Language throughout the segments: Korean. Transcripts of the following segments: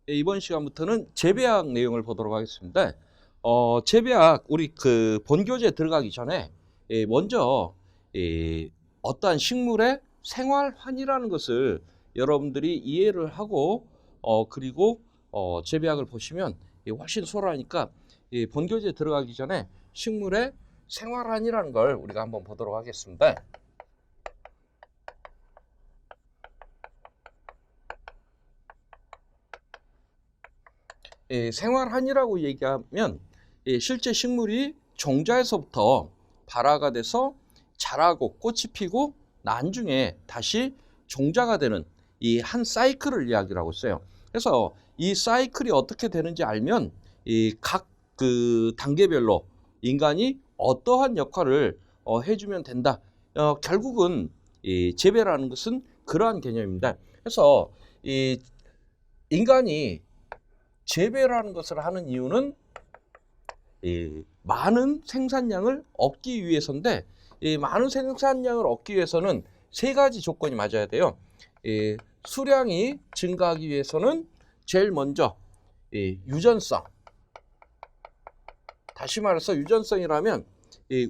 이번 시간부터는 재배학 내용을 보도록 하겠습니다. 재배학 우리 그 본교재 들어가기 전에 먼저 어떠한 식물의 생활환이라는 것을 여러분들이 이해를 하고 그리고 재배학을 보시면 훨씬 수월하니까 본교재 들어가기 전에 식물의 생활환이라는 걸 우리가 한번 보도록 하겠습니다. 생활환이라고 얘기하면 실제 식물이 종자에서부터 발화가 돼서 자라고 꽃이 피고 나중에 다시 종자가 되는 이 한 사이클을 이야기를 하고 있어요. 그래서 이 사이클이 어떻게 되는지 알면 이 각 그 단계별로 인간이 어떠한 역할을 해주면 된다. 결국은 이 재배라는 것은 그러한 개념입니다. 그래서 이 인간이 재배라는 것을 하는 이유는 많은 생산량을 얻기 위해서인데, 이 많은 생산량을 얻기 위해서는 세 가지 조건이 맞아야 돼요. 수량이 증가하기 위해서는 제일 먼저 유전성. 다시 말해서 유전성이라면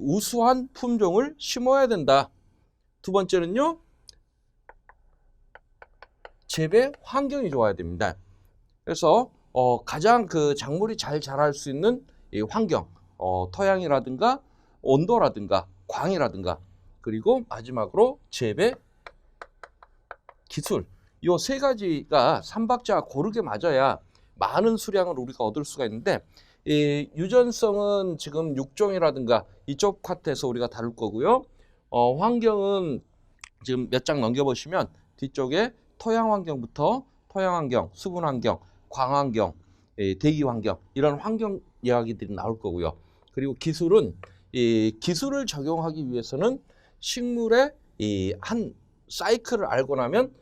우수한 품종을 심어야 된다. 두 번째는요, 재배 환경이 좋아야 됩니다. 그래서 가장 그 작물이 잘 자랄 수 있는 이 환경, 토양이라든가 온도라든가 광이라든가, 그리고 마지막으로 재배 기술, 이 세 가지가 삼박자가 고르게 맞아야 많은 수량을 우리가 얻을 수가 있는데, 이 유전성은 지금 육종이라든가 이쪽 파트에서 우리가 다룰 거고요. 환경은 지금 몇 장 넘겨보시면 뒤쪽에 토양 환경부터 토양 환경, 수분 환경, 광환경, 대기 환경, 이런 환경 이야기들이 나올 거고요. 그리고 기술은 기술을 적용하기 위해서는 식물의 한 사이클을 알고 나면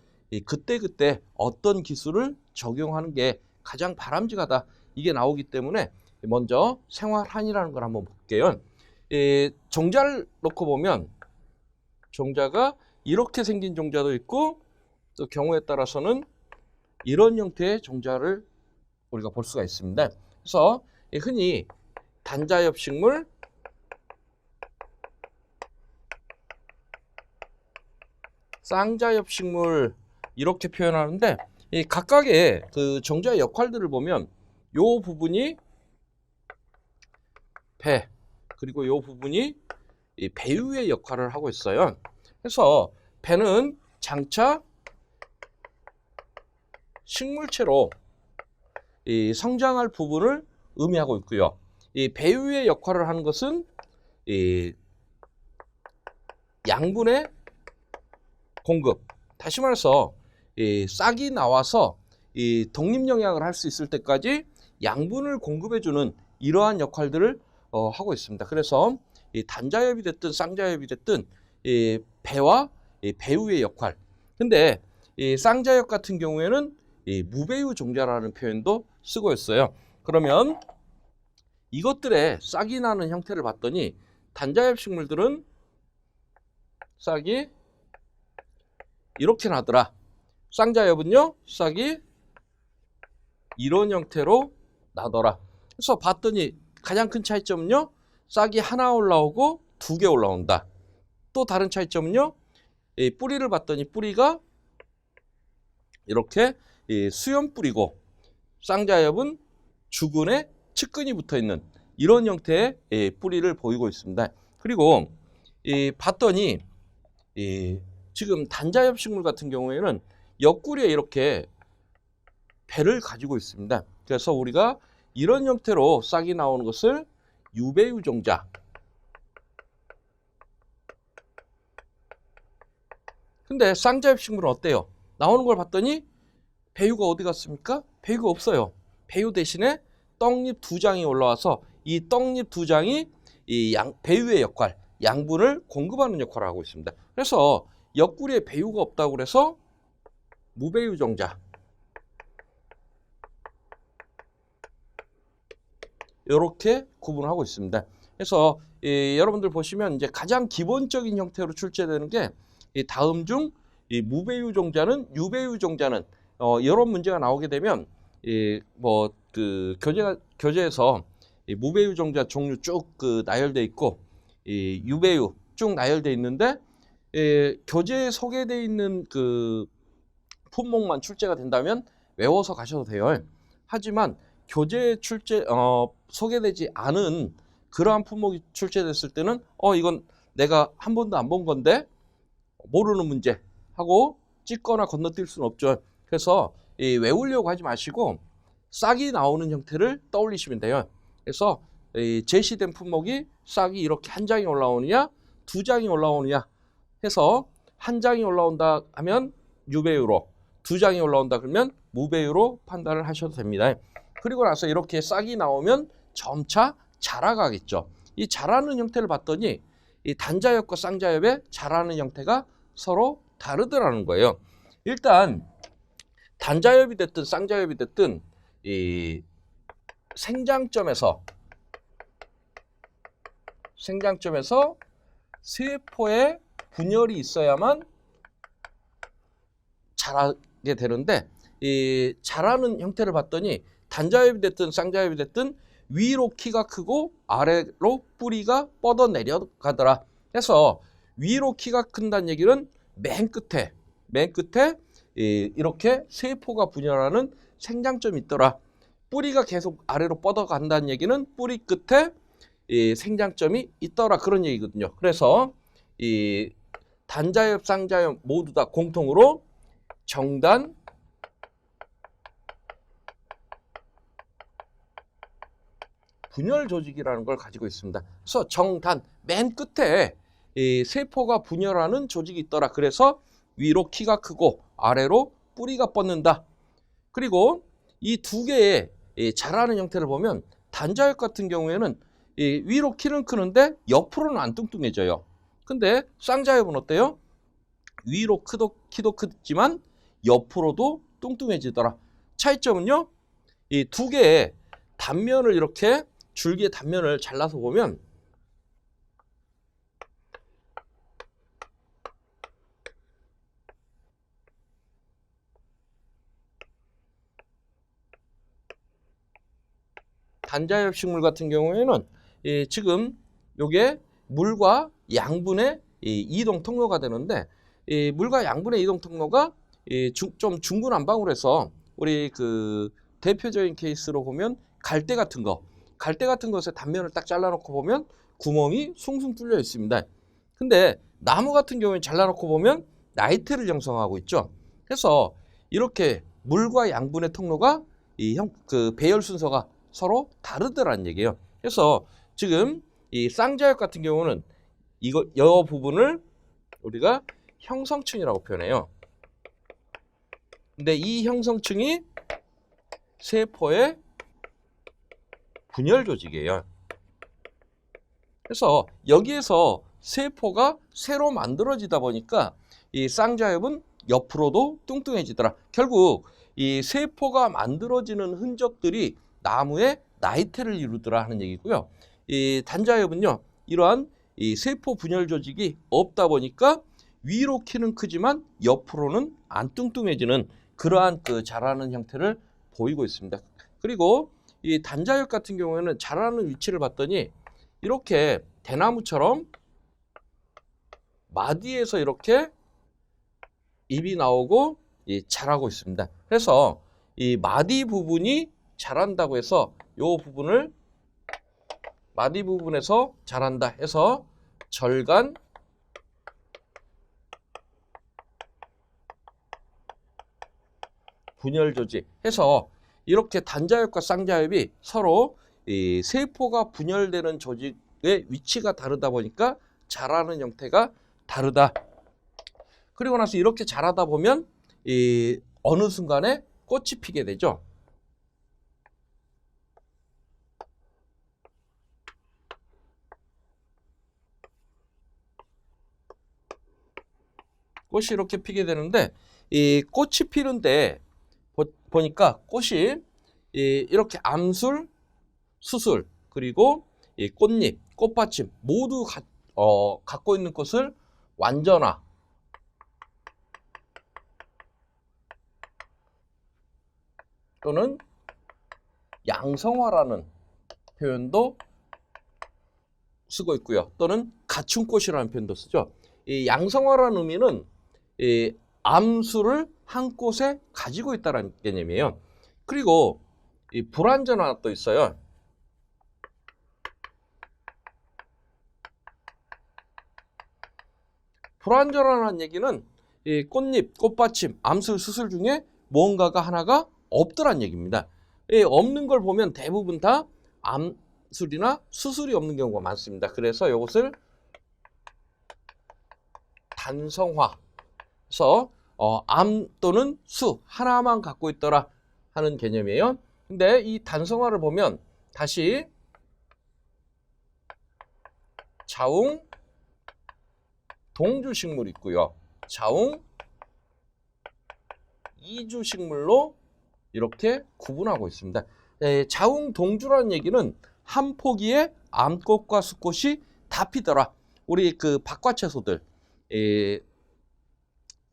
그때그때 어떤 기술을 적용하는 게 가장 바람직하다, 이게 나오기 때문에 먼저 생활환이라는 걸 한번 볼게요. 종자를 놓고 보면 종자가 이렇게 생긴 종자도 있고, 또 경우에 따라서는 이런 형태의 종자를 우리가 볼 수가 있습니다. 그래서 흔히 단자엽 식물, 쌍자엽 식물 이렇게 표현하는데, 이 각각의 그 종자의 역할들을 보면 요 부분이 배, 그리고 요 부분이 이 배유의 역할을 하고 있어요. 그래서 배는 장차 식물체로 이 성장할 부분을 의미하고 있고요. 이 배유의 역할을 하는 것은 이 양분의 공급. 다시 말해서 이 싹이 나와서 이 독립영양을 할 수 있을 때까지 양분을 공급해주는 이러한 역할들을 하고 있습니다. 그래서 이 단자엽이 됐든 쌍자엽이 됐든 이 배와 이 배유의 역할. 근데 이 쌍자엽 같은 경우에는 이 무배유 종자라는 표현도 쓰고 있어요. 그러면 이것들의 싹이 나는 형태를 봤더니 단자엽 식물들은 싹이 이렇게 나더라. 쌍자엽은요, 싹이 이런 형태로 나더라. 그래서 봤더니 가장 큰 차이점은요, 싹이 하나 올라오고 두 개 올라온다. 또 다른 차이점은요, 이 뿌리를 봤더니 뿌리가 이렇게 수연 뿌리고, 쌍자엽은 주근에 측근이 붙어 있는 이런 형태의 뿌리를 보이고 있습니다. 그리고 봤더니 지금 단자엽 식물 같은 경우에는 옆구리에 이렇게 배를 가지고 있습니다. 그래서 우리가 이런 형태로 싹이 나오는 것을 유배유 종자. 근데 쌍자엽 식물은 어때요? 나오는 걸 봤더니 배유가 어디 갔습니까? 배유가 없어요. 배유 대신에 떡잎 두 장이 올라와서 이 떡잎 두 장이 이 배유의 역할, 양분을 공급하는 역할을 하고 있습니다. 그래서 옆구리에 배유가 없다고 그래서 무배유 종자, 이렇게 구분하고 있습니다. 그래서 여러분들 보시면 이제 가장 기본적인 형태로 출제되는 게 다음 중 무배유 종자는 유배유 종자는 이런 문제가 나오게 되면 뭐 그 교재에서 이 무배유 종자 종류 쭉 그 나열돼 있고 이 유배유 쭉 나열돼 있는데 교재에 소개돼 있는 그 품목만 출제가 된다면 외워서 가셔도 돼요. 하지만 교재에 소개되지 않은 그러한 품목이 출제됐을 때는 이건 내가 한 번도 안 본 건데 모르는 문제 하고 찍거나 건너뛸 수는 없죠. 그래서 외우려고 하지 마시고 싹이 나오는 형태를 떠올리시면 돼요. 그래서 제시된 품목이 싹이 이렇게 한 장이 올라오느냐 두 장이 올라오느냐 해서 한 장이 올라온다 하면 유배유로, 두 장이 올라온다 그러면 무배유로 판단을 하셔도 됩니다. 그리고 나서 이렇게 싹이 나오면 점차 자라가겠죠. 이 자라는 형태를 봤더니 이 단자엽과 쌍자엽의 자라는 형태가 서로 다르더라는 거예요. 일단 단자엽이 됐든 쌍자엽이 됐든 이 생장점에서 세포의 분열이 있어야만 자라게 되는데 이 자라는 형태를 봤더니 단자엽이 됐든 쌍자엽이 됐든 위로 키가 크고 아래로 뿌리가 뻗어 내려가더라. 해서 위로 키가 큰다는 얘기는 맨 끝에 이렇게 세포가 분열하는 생장점이 있더라. 뿌리가 계속 아래로 뻗어간다는 얘기는 뿌리 끝에 이 생장점이 있더라 그런 얘기거든요. 그래서 이 단자엽, 쌍자엽 모두 다 공통으로 정단 분열 조직이라는 걸 가지고 있습니다. 그래서 정단 맨 끝에 이 세포가 분열하는 조직이 있더라. 그래서 위로 키가 크고 아래로 뿌리가 뻗는다. 그리고 이 두 개의 자라는 형태를 보면 단자엽 같은 경우에는 위로 키는 크는데 옆으로는 안 뚱뚱해져요. 근데 쌍자엽은 어때요? 위로 키도 크지만 옆으로도 뚱뚱해지더라. 차이점은요, 이 두 개의 단면을 이렇게 줄기의 단면을 잘라서 보면 단자엽 식물 같은 경우에는 지금 요게 물과 양분의 이동 통로가 되는데 물과 양분의 이동 통로가 좀 중구난방으로 우리 그 대표적인 케이스로 보면 갈대 같은 것의 단면을 딱 잘라놓고 보면 구멍이 숭숭 뚫려 있습니다. 근데 나무 같은 경우에 잘라놓고 보면 나이트를 형성하고 있죠. 그래서 이렇게 물과 양분의 통로가 그 배열 순서가 서로 다르더라는 얘기예요. 그래서 지금 이 쌍자엽 같은 경우는 이 부분을 우리가 형성층이라고 표현해요. 근데 이 형성층이 세포의 분열 조직이에요. 그래서 여기에서 세포가 새로 만들어지다 보니까 이 쌍자엽은 옆으로도 뚱뚱해지더라. 결국 이 세포가 만들어지는 흔적들이 나무의 나이테를 이루더라 하는 얘기고요. 이 단자엽은요, 이러한 이 세포 분열 조직이 없다 보니까 위로 키는 크지만 옆으로는 안 뚱뚱해지는 그러한 그 자라는 형태를 보이고 있습니다. 그리고 이 단자엽 같은 경우에는 자라는 위치를 봤더니 이렇게 대나무처럼 마디에서 이렇게 잎이 나오고 자라고 있습니다. 그래서 이 마디 부분이 자란다고 해서 이 부분을 마디 부분에서 자란다 해서 절간 분열 조직 해서 이렇게 단자엽과 쌍자엽이 서로 이 세포가 분열되는 조직의 위치가 다르다 보니까 자라는 형태가 다르다. 그리고 나서 이렇게 자라다 보면 이 어느 순간에 꽃이 피게 되죠. 꽃이 이렇게 피게 되는데 이 꽃이 피는데 보니까 꽃이 이렇게 암술, 수술, 그리고 이 꽃잎, 꽃받침 모두 갖고 있는 것을 완전화 또는 양성화라는 표현도 쓰고 있고요. 또는 가춘꽃이라는 표현도 쓰죠. 이 양성화라는 의미는 이 암수를 한 꽃에 가지고 있다는 개념이에요. 그리고 이 불완전화 또 있어요. 불완전화라는 얘기는 이 꽃잎, 꽃받침, 암술, 수술 중에 무언가가 하나가 없더란 얘기입니다. 이 없는 걸 보면 대부분 다 암술이나 수술이 없는 경우가 많습니다. 그래서 이것을 단성화, 그래서 암 또는 수 하나만 갖고 있더라 하는 개념이에요. 근데 이 단성화를 보면 다시 자웅 동주식물 있고요. 자웅 이주식물로 이렇게 구분하고 있습니다. 자웅 동주라는 얘기는 한 포기에 암꽃과 수꽃이 다 피더라. 우리 그 박과채소들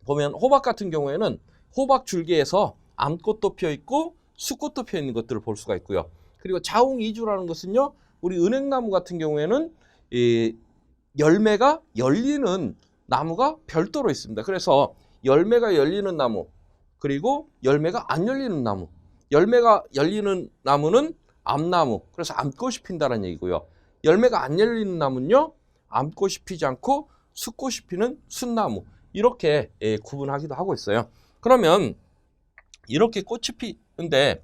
보면 호박 같은 경우에는 호박 줄기에서 암꽃도 피어 있고 수꽃도 피어 있는 것들을 볼 수가 있고요. 그리고 자웅 이주라는 것은요, 우리 은행나무 같은 경우에는 열매가 열리는 나무가 별도로 있습니다. 그래서 열매가 열리는 나무, 그리고 열매가 안 열리는 나무. 열매가 열리는 나무는 암나무, 그래서 암꽃이 핀다는 얘기고요. 열매가 안 열리는 나무는요, 암꽃이 피지 않고 수꽃이 피는 순나무. 이렇게 구분하기도 하고 있어요. 그러면 이렇게 꽃이 피는데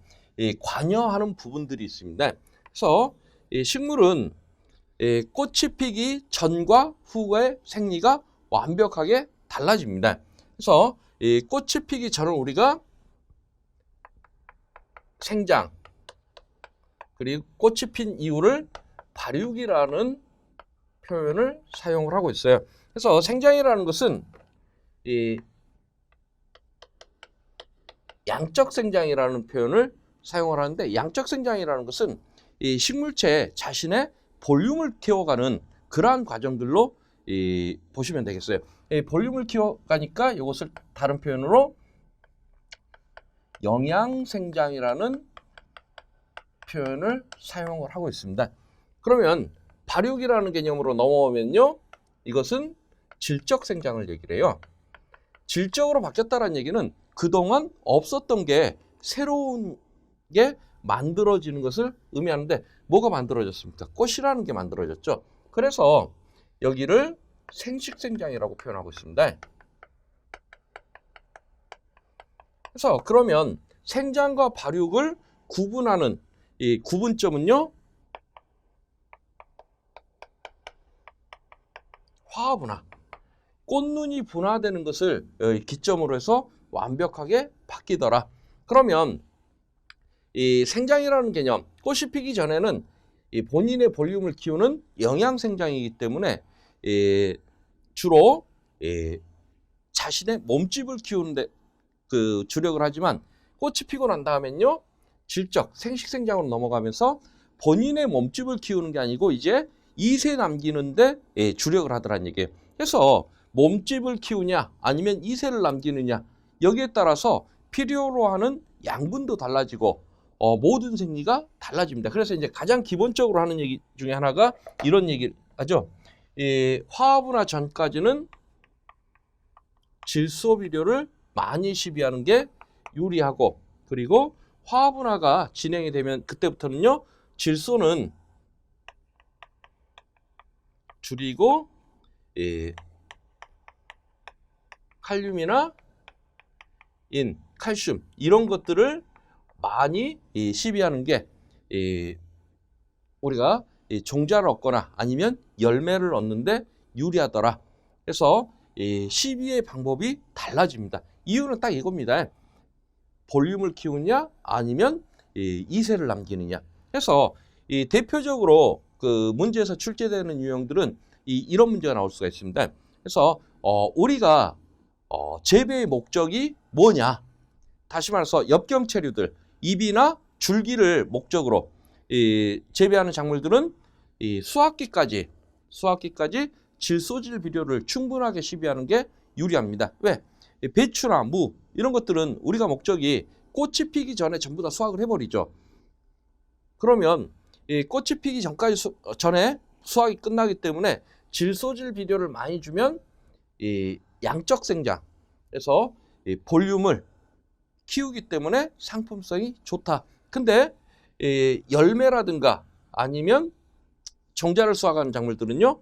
관여하는 부분들이 있습니다. 그래서 식물은 꽃이 피기 전과 후의 생리가 완벽하게 달라집니다. 그래서 꽃이 피기 전은 우리가 생장, 그리고 꽃이 핀 이후를 발육이라는 표현을 사용을 하고 있어요. 그래서 생장이라는 것은 양적 생장이라는 표현을 사용을 하는데, 양적 생장이라는 것은 이 식물체 자신의 볼륨을 키워가는 그러한 과정들로 보시면 되겠어요. 볼륨을 키워가니까 이것을 다른 표현으로 영양생장이라는 표현을 사용을 하고 있습니다. 그러면 발육이라는 개념으로 넘어오면요, 이것은 질적 생장을 얘기를 해요. 질적으로 바뀌었다는 얘기는 그동안 없었던 게 새로운 게 만들어지는 것을 의미하는데, 뭐가 만들어졌습니까? 꽃이라는 게 만들어졌죠. 그래서 여기를 생식생장이라고 표현하고 있습니다. 그래서 그러면 생장과 발육을 구분하는 이 구분점은요, 화합분화, 꽃눈이 분화되는 것을 기점으로 해서 완벽하게 바뀌더라. 그러면 이 생장이라는 개념, 꽃이 피기 전에는 이 본인의 볼륨을 키우는 영양생장이기 때문에 주로 자신의 몸집을 키우는데 주력을 하지만, 꽃이 피고 난 다음엔요, 질적 생식생장으로 넘어가면서 본인의 몸집을 키우는 게 아니고 이제 이세 남기는데 주력을 하더란 얘기예요. 그래서 몸집을 키우냐 아니면 이세를 남기느냐, 여기에 따라서 필요로 하는 양분도 달라지고 모든 생리가 달라집니다. 그래서 이제 가장 기본적으로 하는 얘기 중에 하나가 이런 얘기를 하죠. 화합분화 전까지는 질소 비료를 많이 시비하는 게 유리하고, 그리고 화합분화가 진행이 되면 그때부터는요, 질소는 줄이고 칼륨이나 칼슘 이런 것들을 많이 시비하는 게 우리가 종자를 얻거나 아니면 열매를 얻는데 유리하더라. 그래서 시비의 방법이 달라집니다. 이유는 딱 이겁니다. 볼륨을 키우냐 아니면 이세를 남기느냐. 그래서 대표적으로 그 문제에서 출제되는 유형들은 이런 문제가 나올 수가 있습니다. 그래서 우리가 재배의 목적이 뭐냐? 다시 말해서 엽경체류들, 잎이나 줄기를 목적으로 재배하는 작물들은 수확기까지 질소질 비료를 충분하게 시비하는 게 유리합니다. 왜? 배추나 무 이런 것들은 우리가 목적이 꽃이 피기 전에 전부 다 수확을 해버리죠. 그러면 이 꽃이 피기 전에 수확이 끝나기 때문에 질소질 비료를 많이 주면 이 양적 생장, 그래서 이 볼륨을 키우기 때문에 상품성이 좋다. 근데 이 열매라든가 아니면 정자를 수확하는 작물들은요,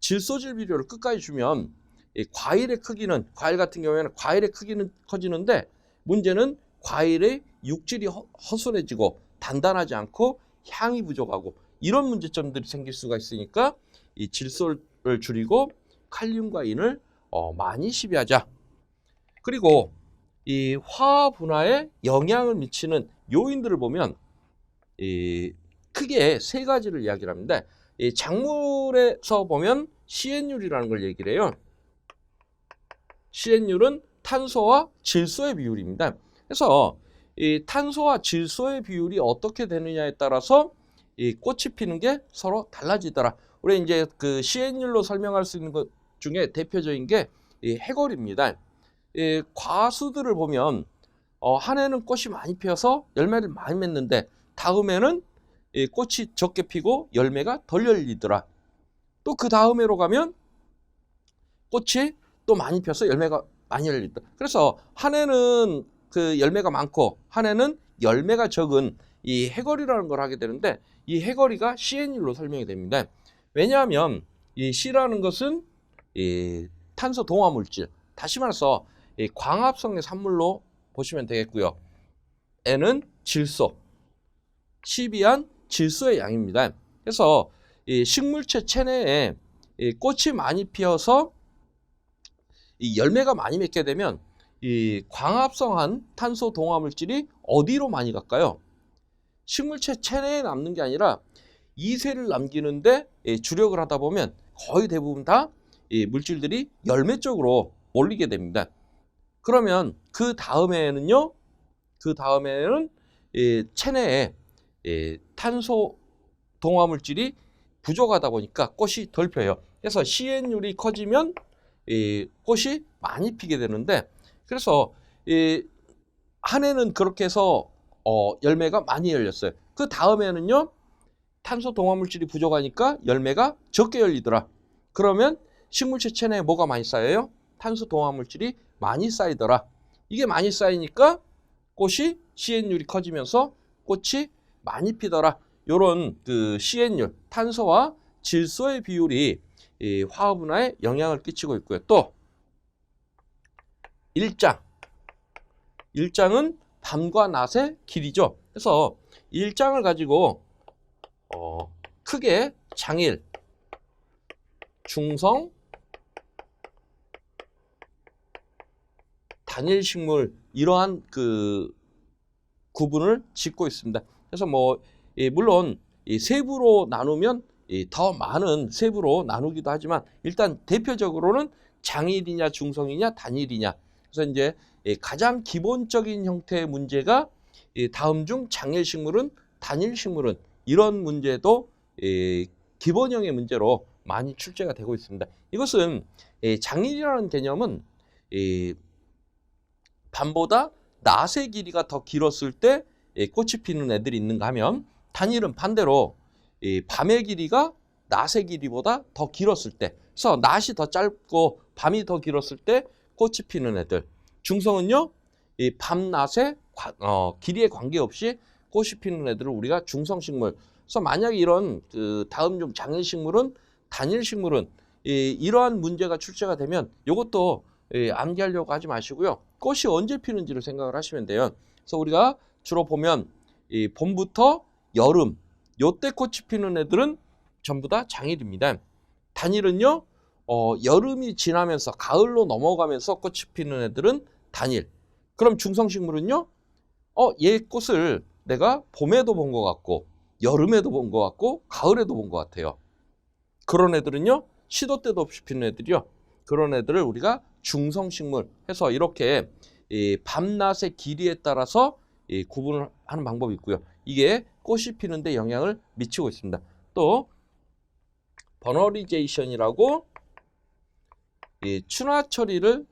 질소질 비료를 끝까지 주면 이 과일 같은 경우에는 과일의 크기는 커지는데 문제는 과일의 육질이 허술해지고 단단하지 않고 향이 부족하고 이런 문제점들이 생길 수가 있으니까 이 질소를 줄이고 칼륨과 인을 많이 시비하자. 그리고 이 화학 분화에 영향을 미치는 요인들을 보면 크게 세 가지를 이야기를 합니다. 이 작물에서 보면 CN율이라는 걸 얘기를 해요. CN율은 탄소와 질소의 비율입니다. 그래서 이 탄소와 질소의 비율이 어떻게 되느냐에 따라서 이 꽃이 피는 게 서로 달라지더라. 우리 이제 그 CN율로 설명할 수 있는 것 중에 대표적인 게 이 해걸입니다. 이 과수들을 보면 한 해는 꽃이 많이 피어서 열매를 많이 맺는데 다음에는 이 꽃이 적게 피고 열매가 덜 열리더라. 또 그 다음 해로 가면 꽃이 또 많이 펴서 열매가 많이 열린다. 그래서 한 해는 그 열매가 많고 한 해는 열매가 적은 이 해거리라는 걸 하게 되는데 이 해거리가 CN율로 설명이 됩니다. 왜냐하면 이 C라는 것은 이 탄소 동화 물질, 다시 말해서 이 광합성의 산물로 보시면 되겠고요. N은 질소, C비한 질소의 양입니다. 그래서 이 식물체 체내에 이 꽃이 많이 피어서 이 열매가 많이 맺게 되면 이 광합성한 탄소 동화 물질이 어디로 많이 갈까요? 식물체 체내에 남는 게 아니라 이세를 남기는데 주력을 하다 보면 거의 대부분 다 이 물질들이 열매 쪽으로 몰리게 됩니다. 그러면 그 다음에는 이 체내에 탄소 동화 물질이 부족하다 보니까 꽃이 덜 펴요. 그래서 CN율이 커지면 이 꽃이 많이 피게 되는데, 그래서 한 해는 그렇게 해서 열매가 많이 열렸어요. 그 다음에는요, 탄소 동화 물질이 부족하니까 열매가 적게 열리더라. 그러면 식물체 체내에 뭐가 많이 쌓여요? 탄소 동화 물질이 많이 쌓이더라. 이게 많이 쌓이니까 꽃이 CN율이 커지면서 꽃이 많이 피더라. 요런 그 CN율, 탄소와 질소의 비율이 이 화학 분화에 영향을 끼치고 있고요. 또 일장은 밤과 낮의 길이죠. 그래서 일장을 가지고 크게 장일, 중성, 단일 식물 이러한 그 구분을 짓고 있습니다. 그래서 물론 이 세부로 나누면 더 많은 세부로 나누기도 하지만 일단 대표적으로는 장일이냐 중성이냐 단일이냐. 그래서 이제 가장 기본적인 형태의 문제가 다음 중 장일 식물은 단일 식물은 이런 문제도 기본형의 문제로 많이 출제가 되고 있습니다. 이것은 장일이라는 개념은 밤보다 낮의 길이가 더 길었을 때 꽃이 피는 애들이 있는가 하면, 단일은 반대로 밤의 길이가 낮의 길이보다 더 길었을 때, 그래서 낮이 더 짧고 밤이 더 길었을 때 꽃이 피는 애들. 중성은요, 밤낮의 길이에 관계없이 꽃이 피는 애들을 우리가 중성식물. 그래서 만약에 이런 그 다음 중 장일식물은 단일식물은 이러한 문제가 출제가 되면 이것도 암기하려고 하지 마시고요. 꽃이 언제 피는지를 생각을 하시면 돼요. 그래서 우리가 주로 보면 봄부터 여름 요때 꽃이 피는 애들은 전부 다 장일입니다. 단일은요, 여름이 지나면서 가을로 넘어가면서 꽃이 피는 애들은 단일. 그럼 중성식물은요, 얘 꽃을 내가 봄에도 본 것 같고 여름에도 본 것 같고 가을에도 본 것 같아요. 그런 애들은요, 시도 때도 없이 피는 애들이요. 그런 애들을 우리가 중성식물 해서 이렇게 밤낮의 길이에 따라서 구분을 하는 방법이 있고요. 이게 꽃이 피는데 영향을 미치고 있습니다. 또 버너리제이션이라고 춘화 처리에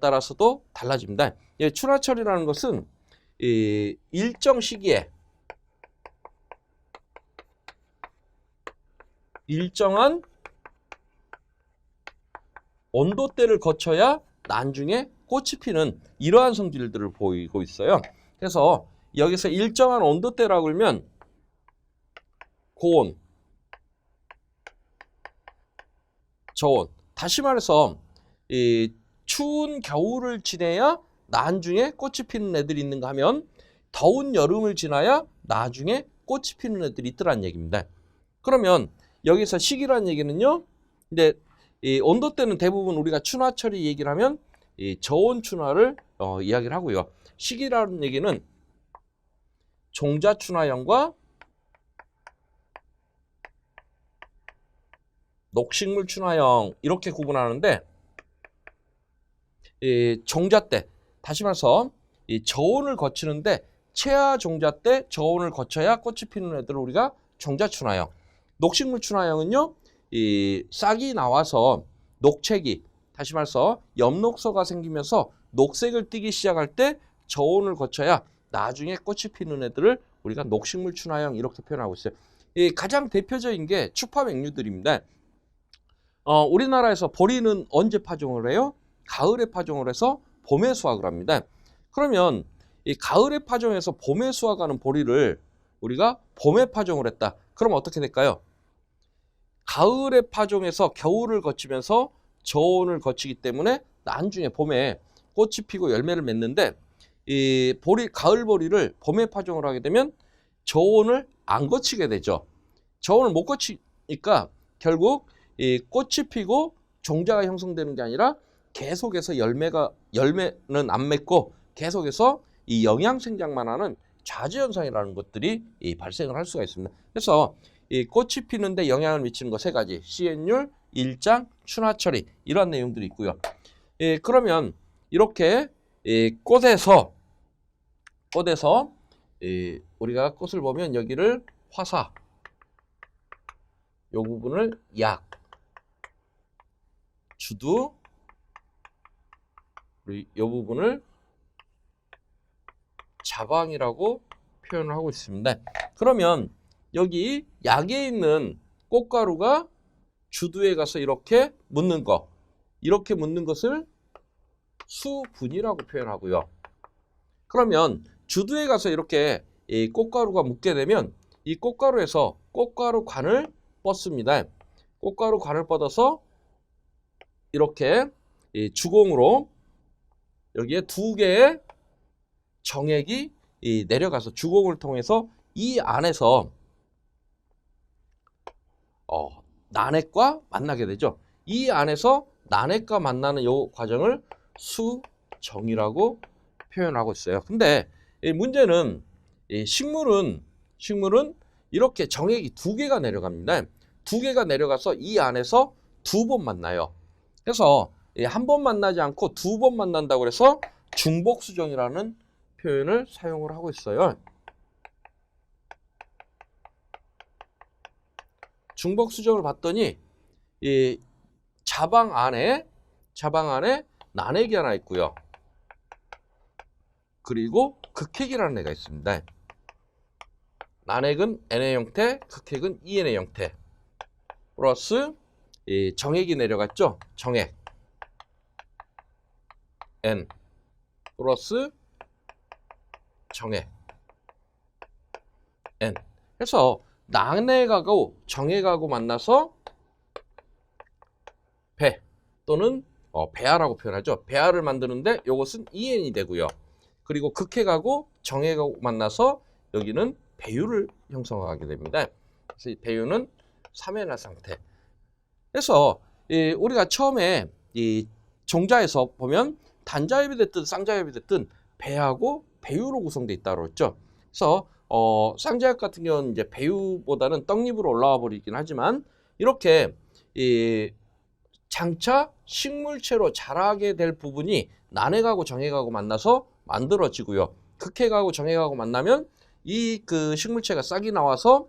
따라서도 달라집니다. 춘화 처리라는 것은 일정 시기에 일정한 온도대를 거쳐야 나중에 꽃이 피는 이러한 성질들을 보이고 있어요. 그래서 여기서 일정한 온도대라고 하면 고온, 저온. 다시 말해서 이 추운 겨울을 지내야 나중에 꽃이 피는 애들이 있는가 하면 더운 여름을 지나야 나중에 꽃이 피는 애들이 있더란 얘기입니다. 그러면 여기서 시기란 얘기는요. 근데 이 온도대는 대부분 우리가 춘화철이 얘기를 하면 이 저온 춘화를 이야기를 하고요. 시기라는 얘기는 종자 춘화형과 녹식물 춘화형 이렇게 구분하는데 이 종자 때 다시 말해서 이 저온을 거치는데 최하 종자 때 저온을 거쳐야 꽃이 피는 애들을 우리가 종자 춘화형. 녹식물 춘화형은요. 이 싹이 나와서 녹채기 다시 말해서 엽록소가 생기면서 녹색을 띠기 시작할 때 저온을 거쳐야 나중에 꽃이 피는 애들을 우리가 녹식물 춘화형 이렇게 표현하고 있어요. 이 가장 대표적인 게 추파맹류들입니다. 우리나라에서 보리는 언제 파종을 해요? 가을에 파종을 해서 봄에 수확을 합니다. 그러면 이 가을에 파종해서 봄에 수확하는 보리를 우리가 봄에 파종을 했다. 그럼 어떻게 될까요? 가을에 파종해서 겨울을 거치면서 저온을 거치기 때문에 나중에 봄에 꽃이 피고 열매를 맺는데 이 가을 보리를 봄에 파종을 하게 되면 저온을 안 거치게 되죠. 저온을 못 거치니까 결국 이 꽃이 피고 종자가 형성되는 게 아니라 계속해서 열매는 안 맺고 계속해서 이 영양 생장만 하는 좌지 현상이라는 것들이 발생을 할 수가 있습니다. 그래서 이 꽃이 피는데 영향을 미치는 거 3가지. 씨엔율, 일장, 춘화처리 이런 내용들이 있고요. 그러면 이렇게 꽃에서 우리가 꽃을 보면 여기를 화사, 요 부분을 약, 주두, 요 부분을 자방이라고 표현을 하고 있습니다. 그러면 여기 약에 있는 꽃가루가 주두에 가서 이렇게 묻는 거, 이렇게 묻는 것을 수분이라고 표현하고요. 그러면 주두에 가서 이렇게 이 꽃가루가 묻게 되면 이 꽃가루에서 꽃가루 관을 뻗습니다. 꽃가루 관을 뻗어서 이렇게 주공으로 여기에 2개의 정액이 내려가서 주공을 통해서 이 안에서 난액과 만나게 되죠. 이 안에서 난액과 만나는 이 과정을 수정이라고 표현하고 있어요. 근데 문제는 식물은 이렇게 정액이 2개가 내려갑니다. 2개가 내려가서 이 안에서 2번 만나요. 그래서 한 번 만나지 않고 2번 만난다고 해서 중복수정이라는 표현을 사용을 하고 있어요. 중복수정을 봤더니 이 자방 안에 난액이 하나 있고요. 그리고 극핵이라는 애가 있습니다. 난액은 NA 형태, 극핵은 ENA 형태. 플러스 이 정액이 내려갔죠. 정액 N 플러스 정액 N. 그래서 난액하고 정액하고 만나서 배 또는 배아라고 표현하죠. 배아를 만드는데 이것은 EN이 되고요. 그리고 극핵하고 정액하고 만나서 여기는 배유를 형성하게 됩니다. 그래서 이 배유는 3연화 상태. 그래서 우리가 처음에 이 종자에서 보면 단자엽이 됐든 쌍자엽이 됐든 배하고 배유로 구성되어 있다고 했죠. 그래서 쌍자엽 같은 경우는 이제 배유보다는 떡잎으로 올라와 버리긴 하지만 이렇게 장차 식물체로 자라게 될 부분이 난액하고 정액하고 만나서 만들어지고요. 극핵하고 정액하고 만나면 이 그 식물체가 싹이 나와서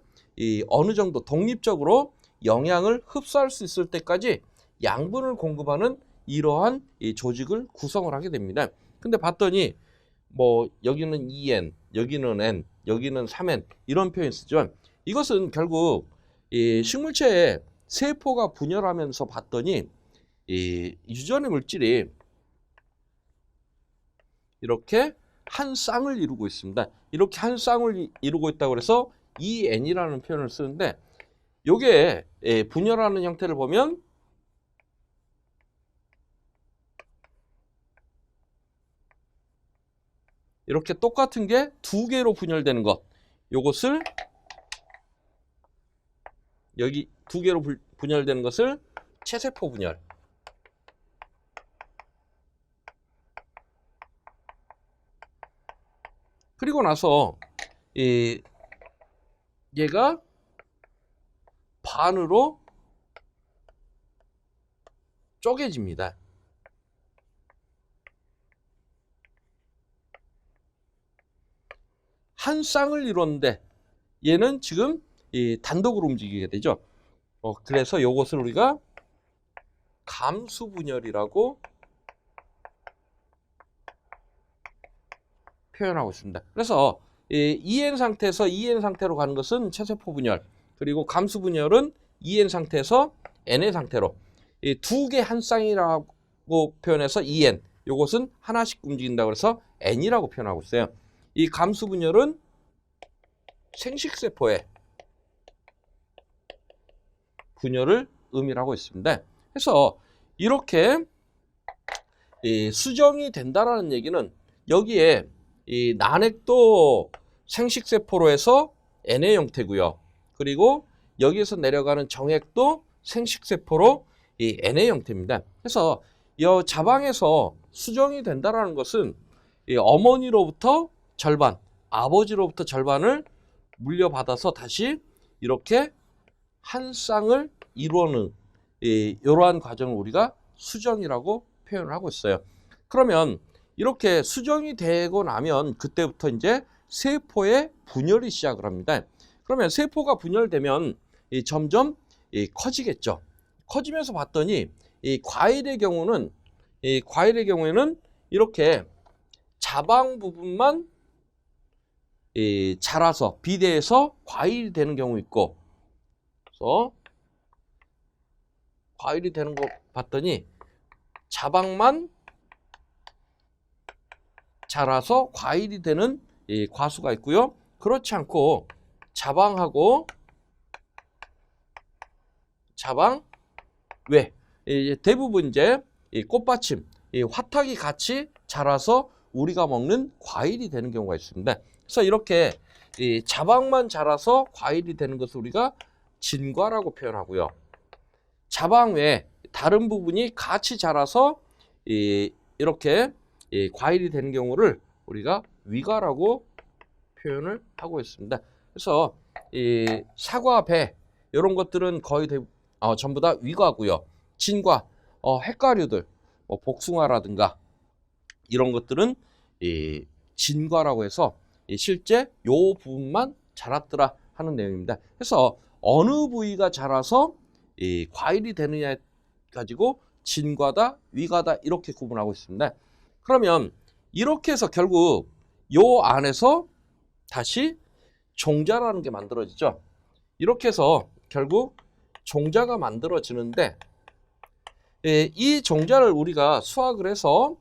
어느 정도 독립적으로 영양을 흡수할 수 있을 때까지 양분을 공급하는 이러한 이 조직을 구성을 하게 됩니다. 근데 봤더니 뭐 여기는 2N, 여기는 N, 여기는 3N 이런 표현이 쓰죠. 이것은 결국 이 식물체의 세포가 분열하면서 봤더니 이 유전의 물질이 이렇게 한 쌍을 이루고 있습니다. 이렇게 한 쌍을 이루고 있다고 해서 EN이라는 표현을 쓰는데 요게 분열하는 형태를 보면 이렇게 똑같은 게 두 개로 분열되는 것, 요것을 여기 두 개로 분열되는 것을 체세포 분열, 그리고 나서 얘가 반으로 쪼개집니다. 한 쌍을 이뤘는데 얘는 지금 단독으로 움직이게 되죠. 그래서 이것을 우리가 감수분열이라고 표현하고 있습니다. 그래서 EN 상태에서 EN 상태로 가는 것은 체세포 분열, 그리고 감수분열은 EN 상태에서 NA 상태로 두 개 한 쌍이라고 표현해서 EN, 이것은 하나씩 움직인다고 해서 N이라고 표현하고 있어요. 이 감수분열은 생식세포의 분열을 의미하고 있습니다. 그래서 이렇게 수정이 된다라는 얘기는 여기에 이 난핵도 생식세포로 해서 NA 형태고요. 그리고 여기에서 내려가는 정핵도 생식세포로 이 NA 형태입니다. 그래서 이 자방에서 수정이 된다라는 것은 이 어머니로부터 절반, 아버지로부터 절반을 물려받아서 다시 이렇게 한 쌍을 이루는 이러한 과정을 우리가 수정이라고 표현을 하고 있어요. 그러면 이렇게 수정이 되고 나면 그때부터 이제 세포의 분열이 시작을 합니다. 그러면 세포가 분열되면 점점 커지겠죠. 커지면서 봤더니 이 과일의 경우에는 이렇게 자방 부분만 자라서 비대해서 과일이 되는 경우 있고, 그래서 과일이 되는 거 봤더니 자방만 자라서 과일이 되는 과수가 있고요. 그렇지 않고 자방하고 자방 외 대부분 이제 꽃받침, 화탁이 같이 자라서 우리가 먹는 과일이 되는 경우가 있습니다. 그래서 이렇게 자방만 자라서 과일이 되는 것을 우리가 진과라고 표현하고요. 자방 외에 다른 부분이 같이 자라서 이렇게 과일이 되는 경우를 우리가 위과라고 표현을 하고 있습니다. 그래서 사과, 배 이런 것들은 거의 전부 다 위과고요. 진과, 핵과류들, 복숭아라든가 이런 것들은 진과라고 해서 실제 요 부분만 자랐더라 하는 내용입니다. 그래서 어느 부위가 자라서 과일이 되느냐에 가지고 진과다, 위과다 이렇게 구분하고 있습니다. 그러면 이렇게 해서 결국 요 안에서 다시 종자라는 게 만들어지죠. 이렇게 해서 결국 종자가 만들어지는데 이 종자를 우리가 수학을 해서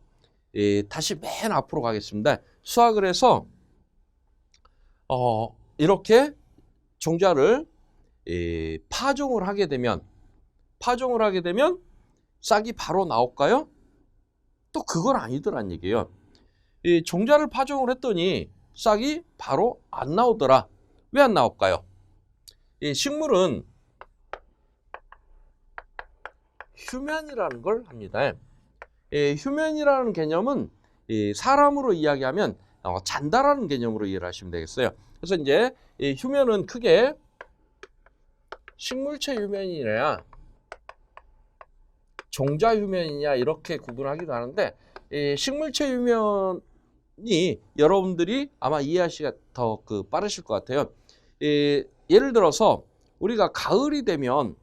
다시 맨 앞으로 가겠습니다. 수학을 해서 이렇게 종자를 파종을 하게 되면 싹이 바로 나올까요? 또 그건 아니더란 얘기예요. 종자를 파종을 했더니 싹이 바로 안 나오더라. 왜 안 나올까요? 식물은 휴면이라는 걸 합니다. 휴면이라는 개념은 사람으로 이야기하면 잔다라는 개념으로 이해를 하시면 되겠어요. 그래서 이제 휴면은 크게 식물체 휴면이냐 종자 휴면이냐 이렇게 구분하기도 하는데 식물체 휴면이 여러분들이 아마 이해하시기가 더 빠르실 것 같아요. 예를 들어서 우리가 가을이 되면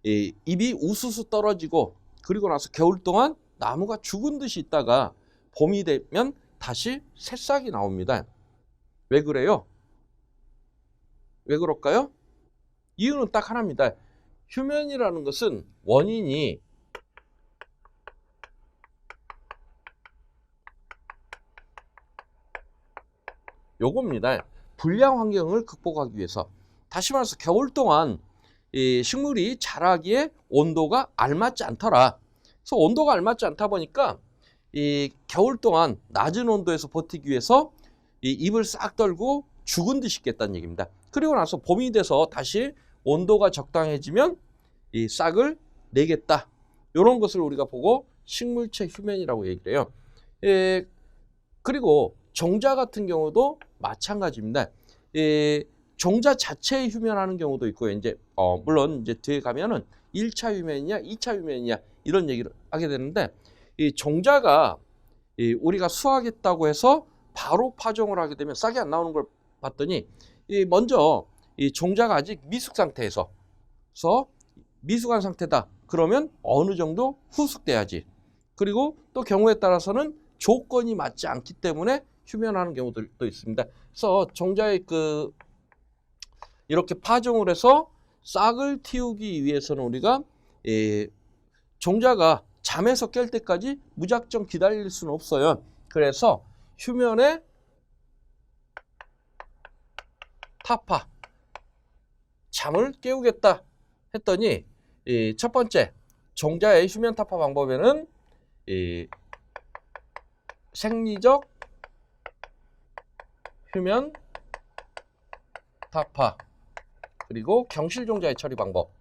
잎이 우수수 떨어지고 그리고 나서 겨울 동안 나무가 죽은 듯이 있다가 봄이 되면 다시 새싹이 나옵니다. 왜 그래요? 왜 그럴까요? 이유는 딱 하나입니다. 휴면이라는 것은 원인이 요겁니다. 불량 환경을 극복하기 위해서. 다시 말해서 겨울 동안 이 식물이 자라기에 온도가 알맞지 않더라. 그래서 온도가 알맞지 않다 보니까 이 겨울 동안 낮은 온도에서 버티기 위해서 이 잎을 싹 떨고 죽은 듯이 있겠다는 얘기입니다. 그리고 나서 봄이 돼서 다시 온도가 적당해지면 이 싹을 내겠다. 이런 것을 우리가 보고 식물체 휴면이라고 얘기를 해요. 그리고 종자 같은 경우도 마찬가지입니다. 종자 자체에 휴면하는 경우도 있고요. 이제 물론 이제 뒤에 가면은 1차 휴면이냐, 2차 휴면이냐 이런 얘기를 하게 되는데 이 종자가 우리가 수확했다고 해서 바로 파종을 하게 되면 싹이 안 나오는 걸 봤더니 먼저 이 종자가 아직 미숙 상태에서 미숙한 상태다. 그러면 어느 정도 후숙돼야지. 그리고 또 경우에 따라서는 조건이 맞지 않기 때문에 휴면하는 경우들도 있습니다. 그래서 종자의 이렇게 파종을 해서 싹을 틔우기 위해서는 우리가 종자가 잠에서 깰 때까지 무작정 기다릴 수는 없어요. 그래서 휴면의 타파, 잠을 깨우겠다 했더니 첫 번째 종자의 휴면 타파 방법에는 생리적 휴면 타파 그리고 경실종자의 처리 방법,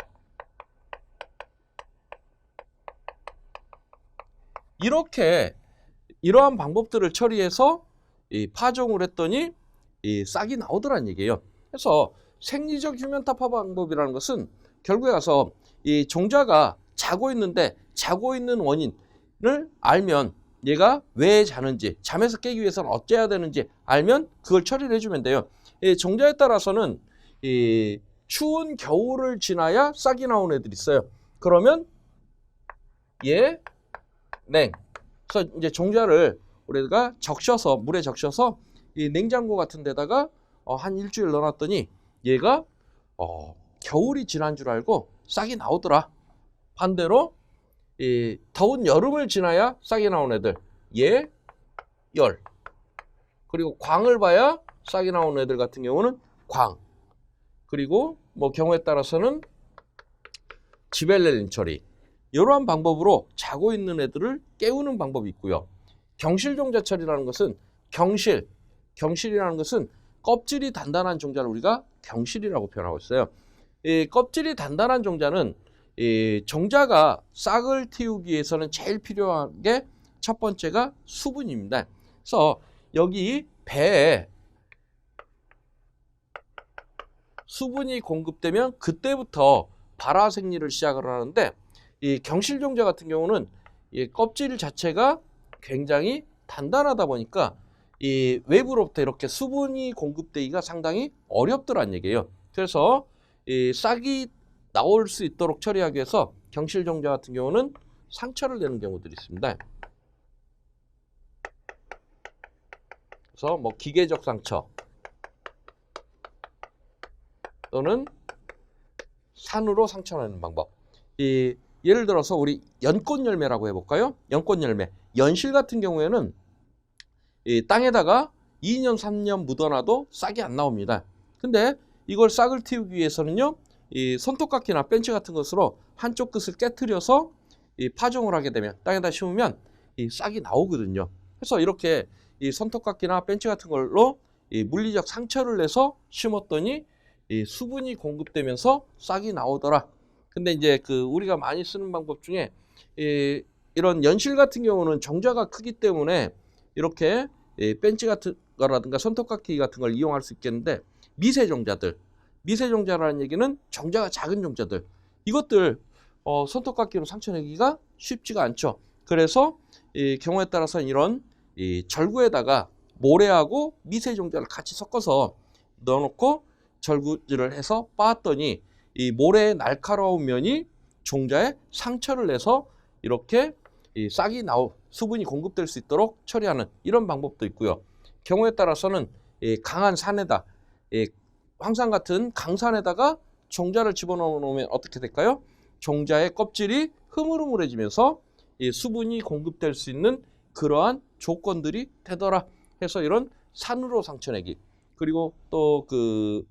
이러한 방법들을 처리해서 파종을 했더니 싹이 나오더란 얘기예요. 그래서 생리적 휴면 타파 방법이라는 것은 결국에 가서 이 종자가 자고 있는데 자고 있는 원인을 알면 얘가 왜 자는지, 잠에서 깨기 위해서는 어째야 되는지 알면 그걸 처리를 해주면 돼요. 종자에 따라서는 추운 겨울을 지나야 싹이 나온 애들이 있어요. 그러면 냉. 그래서 이제 종자를 우리가 물에 적셔서 이 냉장고 같은 데다가 한 일주일 넣어놨더니 얘가 겨울이 지난 줄 알고 싹이 나오더라. 반대로 더운 여름을 지나야 싹이 나온 애들 열. 그리고 광을 봐야 싹이 나온 애들 같은 경우는 광. 그리고 뭐 경우에 따라서는 지벨렐린 처리. 이러한 방법으로 자고 있는 애들을 깨우는 방법이 있고요. 경실종자 처리라는 것은 경실이라는 것은 껍질이 단단한 종자를 우리가 경실이라고 표현하고 있어요. 껍질이 단단한 종자는 종자가 싹을 틔우기 위해서는 제일 필요한 게 첫 번째가 수분입니다. 그래서 여기 배에 수분이 공급되면 그때부터 발화생리를 시작을 하는데 이 경실종자 같은 경우는 이 껍질 자체가 굉장히 단단하다 보니까 이 외부로부터 이렇게 수분이 공급되기가 상당히 어렵더란 얘기예요. 그래서 이 싹이 나올 수 있도록 처리하기 위해서 경실종자 같은 경우는 상처를 내는 경우들이 있습니다. 그래서 뭐 기계적 상처 또는 산으로 상처내는 방법. 예를 들어서 우리 연꽃 열매라고 해볼까요? 연꽃 열매. 연실 같은 경우에는 땅에다가 2년, 3년 묻어놔도 싹이 안 나옵니다. 근데 이걸 싹을 틔우기 위해서는요, 손톱깎이나 벤치 같은 것으로 한쪽 끝을 깨트려서 파종을 하게 되면 땅에다 심으면 싹이 나오거든요. 그래서 이렇게 손톱깎이나 벤치 같은 걸로 물리적 상처를 내서 심었더니 수분이 공급되면서 싹이 나오더라. 근데 이제 우리가 많이 쓰는 방법 중에 이런 연실 같은 경우는 종자가 크기 때문에 이렇게 벤치 같은 거라든가 손톱깎이 같은 걸 이용할 수 있겠는데 미세종자라는 얘기는 종자가 작은 종자들, 이것들 손톱깎이로 상처내기가 쉽지가 않죠. 그래서 경우에 따라서는 이런 절구에다가 모래하고 미세종자를 같이 섞어서 넣어놓고 절구질을 해서 빻았더니 이 모래의 날카로운 면이 종자에 상처를 내서 이렇게 싹이 수분이 공급될 수 있도록 처리하는 이런 방법도 있고요. 경우에 따라서는 강한 산에다 항상 같은 강산에다가 종자를 집어넣으면 어떻게 될까요? 종자의 껍질이 흐물흐물해지면서 이 수분이 공급될 수 있는 그러한 조건들이 되더라 해서 이런 산으로 상처내기. 그리고 또 그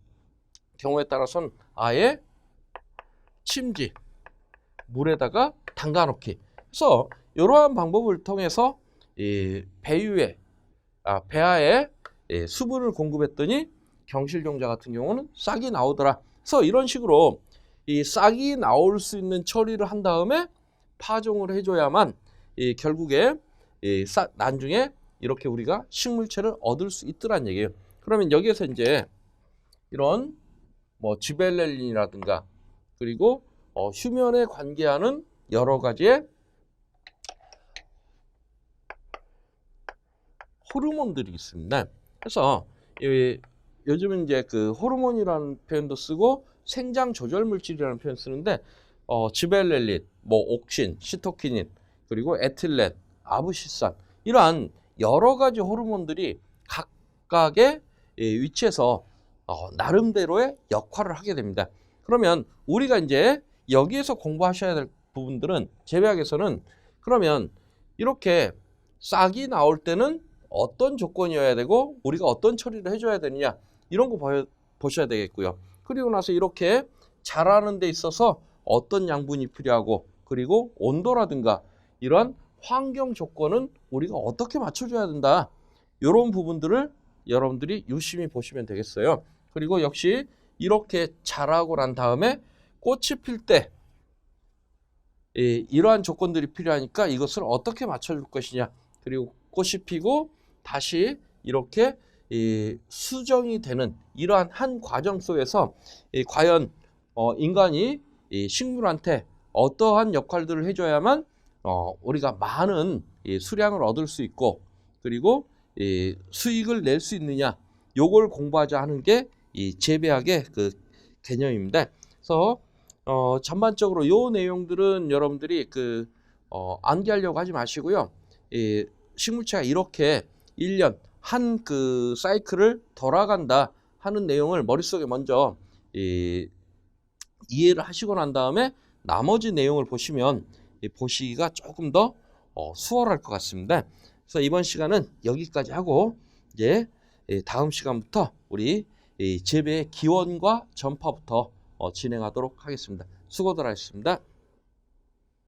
경우에 따라서는 아예 침지, 물에다가 담가놓기. 그래서 이러한 방법을 통해서 이 배아에 수분을 공급했더니 경실종자 같은 경우는 싹이 나오더라. 그래서 이런 식으로 이 싹이 나올 수 있는 처리를 한 다음에 파종을 해줘야만 결국에 나중에 이렇게 우리가 식물체를 얻을 수 있더란 얘기예요. 그러면 여기에서 이제 이런 뭐 지벨렐린이라든가 그리고 휴면에 관계하는 여러 가지의 호르몬들이 있습니다. 그래서 요즘은 이제 그 호르몬이라는 표현도 쓰고 생장 조절 물질이라는 표현 쓰는데 지벨렐린, 뭐 옥신, 시토키닌, 그리고 에틸렌, 아부시산 이러한 여러 가지 호르몬들이 각각의 위치에서 나름대로의 역할을 하게 됩니다. 그러면 우리가 이제 여기에서 공부하셔야 될 부분들은 재배학에서는 그러면 이렇게 싹이 나올 때는 어떤 조건이어야 되고 우리가 어떤 처리를 해줘야 되느냐 이런 거 보셔야 되겠고요. 그리고 나서 이렇게 자라는 데 있어서 어떤 양분이 필요하고 그리고 온도라든가 이러한 환경 조건은 우리가 어떻게 맞춰줘야 된다. 이런 부분들을 여러분들이 유심히 보시면 되겠어요. 그리고 역시 이렇게 자라고 난 다음에 꽃이 필 때 이러한 조건들이 필요하니까 이것을 어떻게 맞춰줄 것이냐. 그리고 꽃이 피고 다시 이렇게 수정이 되는 이러한 한 과정 속에서 과연 인간이 식물한테 어떠한 역할들을 해줘야만 우리가 많은 수량을 얻을 수 있고 그리고 수익을 낼 수 있느냐 요걸 공부하자 하는 게 이 재배학의 그 개념입니다. 그래서 전반적으로 요 내용들은 여러분들이 암기하려고 하지 마시고요. 식물체가 이렇게 1년 한 그 사이클을 돌아간다 하는 내용을 머릿속에 먼저 이해를 하시고 난 다음에 나머지 내용을 보시면 보시기가 조금 더 수월할 것 같습니다. 그래서 이번 시간은 여기까지 하고 이제 다음 시간부터 우리 재배의 기원과 전파부터 진행하도록 하겠습니다. 수고들 하셨습니다.